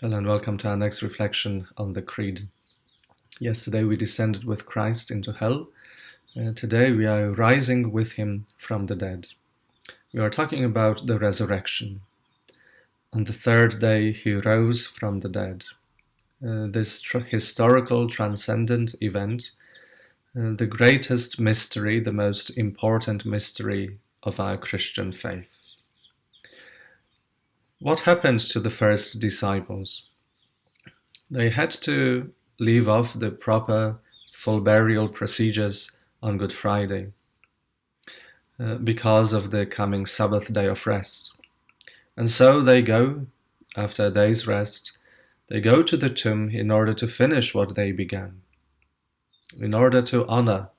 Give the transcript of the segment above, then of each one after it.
Hello and welcome to our next reflection on the Creed. Yesterday we descended with Christ into hell. Today we are rising with him from the dead. We are talking about the resurrection. On the third day he rose from the dead. This historical transcendent event, the greatest mystery, the most important mystery of our Christian faith. What happened to the first disciples? They had to leave off the proper full burial procedures on Good Friday because of the coming Sabbath day of rest. And so they go, after a day's rest, they go to the tomb in order to finish what they began, in order to honor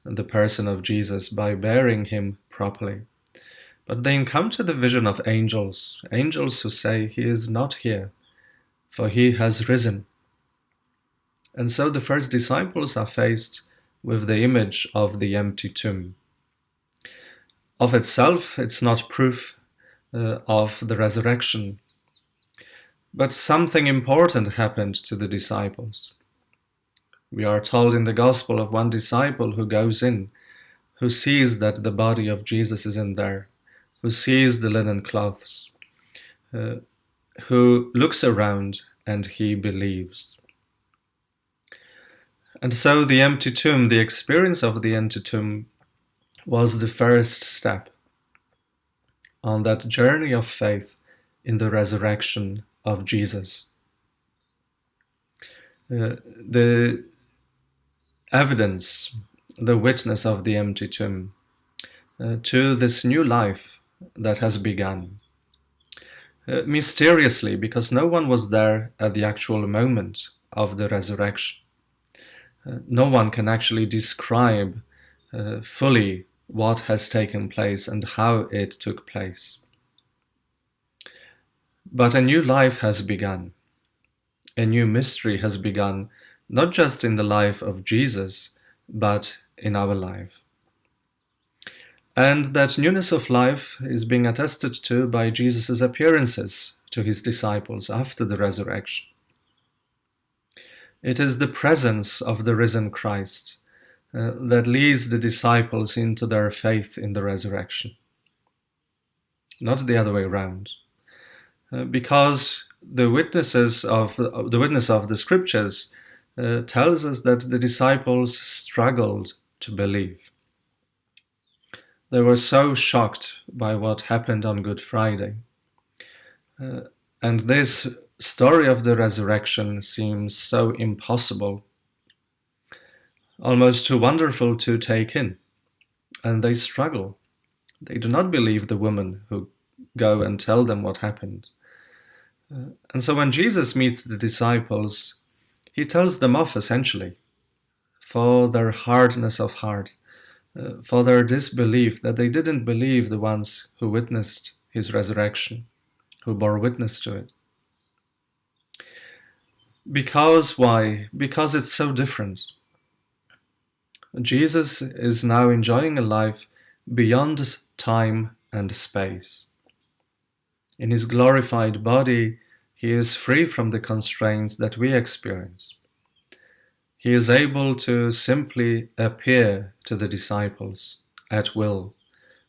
the person of Jesus by burying him properly. But they encounter the vision of angels, angels who say, "He is not here, for he has risen." And so the first disciples are faced with the image of the empty tomb. Of itself, it's not proof of the resurrection, but something important happened to the disciples. We are told in the Gospel of one disciple who goes in, who sees that the body of Jesus is in there, who sees the linen cloths, who looks around and he believes. And so the empty tomb, the experience of the empty tomb, was the first step on that journey of faith in the resurrection of Jesus. The evidence, the witness of the empty tomb to this new life that has begun. Mysteriously, because no one was there at the actual moment of the resurrection. No one can actually describe fully what has taken place and how it took place. But a new life has begun. A new mystery has begun, not just in the life of Jesus, but in our life. And that newness of life is being attested to by Jesus' appearances to his disciples after the resurrection. It is the presence of the risen Christ that leads the disciples into their faith in the resurrection, not the other way around. Because the witness of the Scriptures tells us that the disciples struggled to believe. They were so shocked by what happened on Good Friday. And this story of the resurrection seems so impossible, almost too wonderful to take in. And they struggle. They do not believe the women who go and tell them what happened. And so when Jesus meets the disciples, he tells them off essentially for their hardness of heart, for their disbelief, that they didn't believe the ones who witnessed his resurrection, who bore witness to it. Because why? Because it's so different. Jesus is now enjoying a life beyond time and space. In his glorified body, he is free from the constraints that we experience. He is able to simply appear to the disciples at will,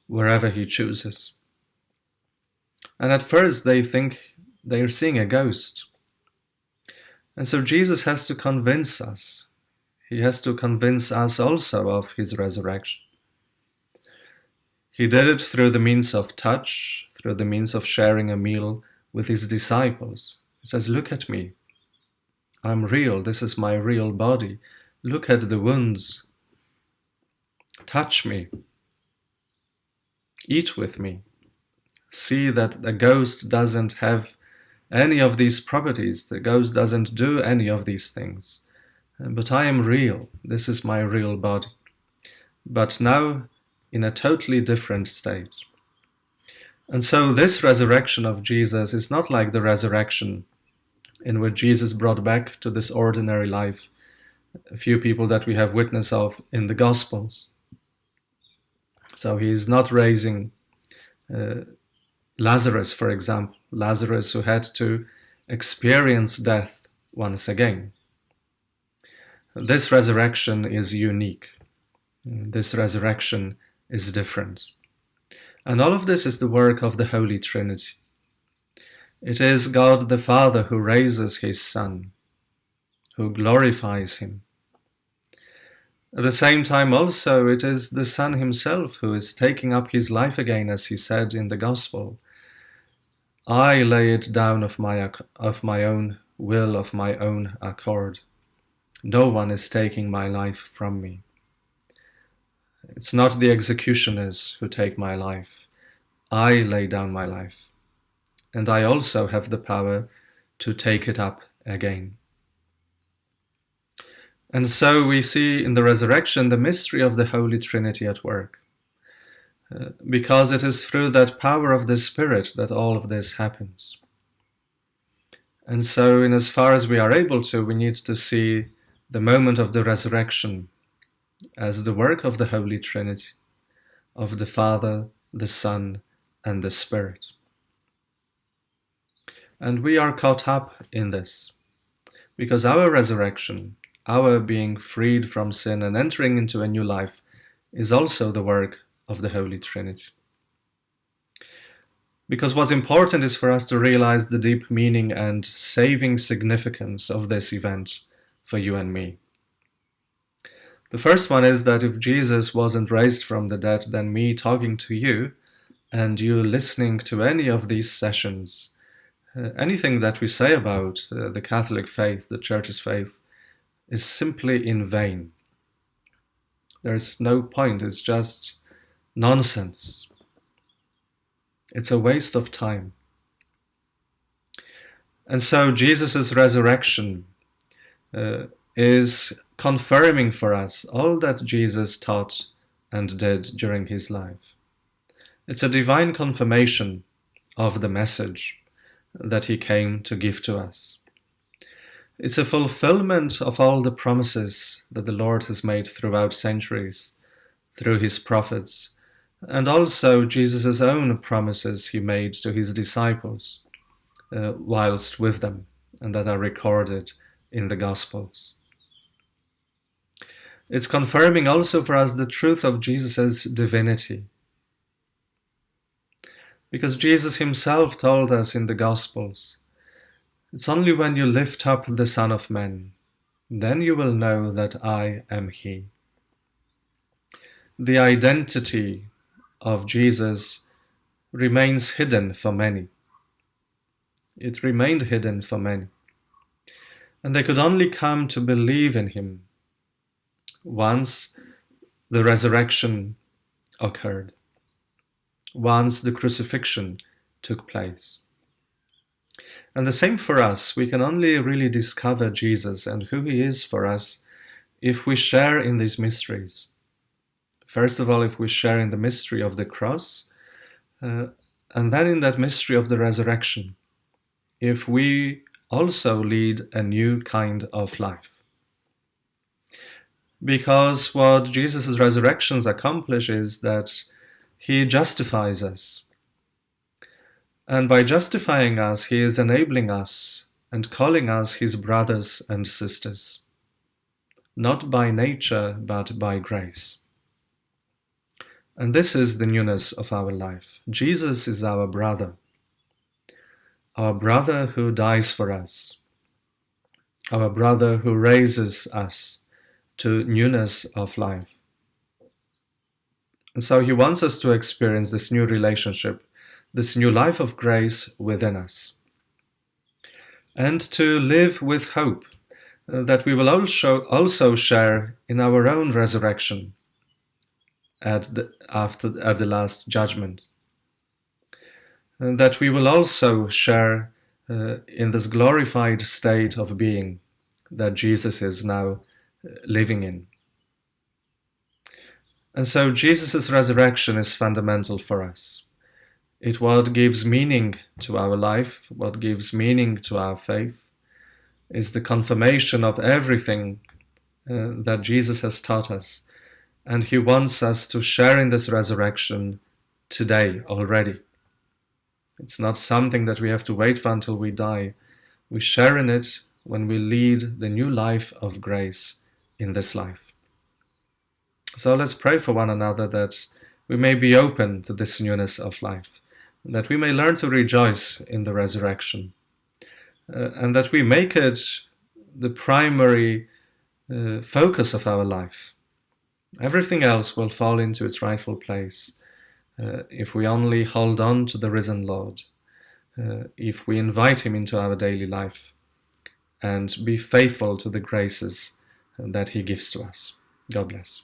wherever he chooses. And at first they think they are seeing a ghost. And so Jesus has to convince us. He has to convince us also of his resurrection. He did it through the means of touch, through the means of sharing a meal with his disciples. He says, "Look at me. I'm real. This is my real body. Look at the wounds. Touch me. Eat with me. See that the ghost doesn't have any of these properties. The ghost doesn't do any of these things. But I am real. This is my real body. But now in a totally different state." And so this resurrection of Jesus is not like the resurrection in which Jesus brought back to this ordinary life a few people that we have witness of in the Gospels. So he is not raising Lazarus, for example, Lazarus who had to experience death once again. This resurrection is unique. This resurrection is different. And all of this is the work of the Holy Trinity. It is God the Father who raises his Son, who glorifies him. At the same time also, it is the Son himself who is taking up his life again, as he said in the Gospel. I lay it down of my own will, of my own accord. No one is taking my life from me. It's not the executioners who take my life. I lay down my life. And I also have the power to take it up again. And so we see in the resurrection the mystery of the Holy Trinity at work. Because it is through that power of the Spirit that all of this happens. And so in as far as we are able to, we need to see the moment of the resurrection as the work of the Holy Trinity, of the Father, the Son, and the Spirit. And we are caught up in this, because our resurrection, our being freed from sin and entering into a new life, is also the work of the Holy Trinity. Because what's important is for us to realize the deep meaning and saving significance of this event for you and me. The first one is that if Jesus wasn't raised from the dead, then me talking to you and you listening to any of these sessions, anything that we say about the Catholic faith, the Church's faith, is simply in vain. There's no point, it's just nonsense. It's a waste of time. And so Jesus' resurrection is confirming for us all that Jesus taught and did during his life. It's a divine confirmation of the message that he came to give to us. It's a fulfillment of all the promises that the Lord has made throughout centuries, through his prophets, and also Jesus' own promises he made to his disciples whilst with them, and that are recorded in the Gospels. It's confirming also for us the truth of Jesus' divinity. Because Jesus himself told us in the Gospels, it's only when you lift up the Son of Man, then you will know that I am he. The identity of Jesus remains hidden for many. It remained hidden for many. And they could only come to believe in him once the resurrection occurred, once the crucifixion took place. And the same for us. We can only really discover Jesus and who he is for us if we share in these mysteries. First of all, if we share in the mystery of the cross, and then in that mystery of the resurrection, if we also lead a new kind of life. Because what Jesus' resurrections accomplish is that he justifies us. And by justifying us, he is enabling us and calling us his brothers and sisters, not by nature, but by grace. And this is the newness of our life. Jesus is our brother who dies for us, our brother who raises us to newness of life. And so he wants us to experience this new relationship, this new life of grace within us, and to live with hope that we will also share in our own resurrection at the last judgment, and that we will also share in this glorified state of being that Jesus is now living in. And so Jesus' resurrection is fundamental for us. It's what gives meaning to our life, what gives meaning to our faith, is the confirmation of everything that Jesus has taught us. And he wants us to share in this resurrection today already. It's not something that we have to wait for until we die, We share in it when we lead the new life of grace in this life. So let's pray for one another that we may be open to this newness of life, that we may learn to rejoice in the resurrection, and that we make it the primary focus of our life. Everything else will fall into its rightful place if we only hold on to the risen Lord, if we invite him into our daily life and be faithful to the graces that he gives to us. God bless.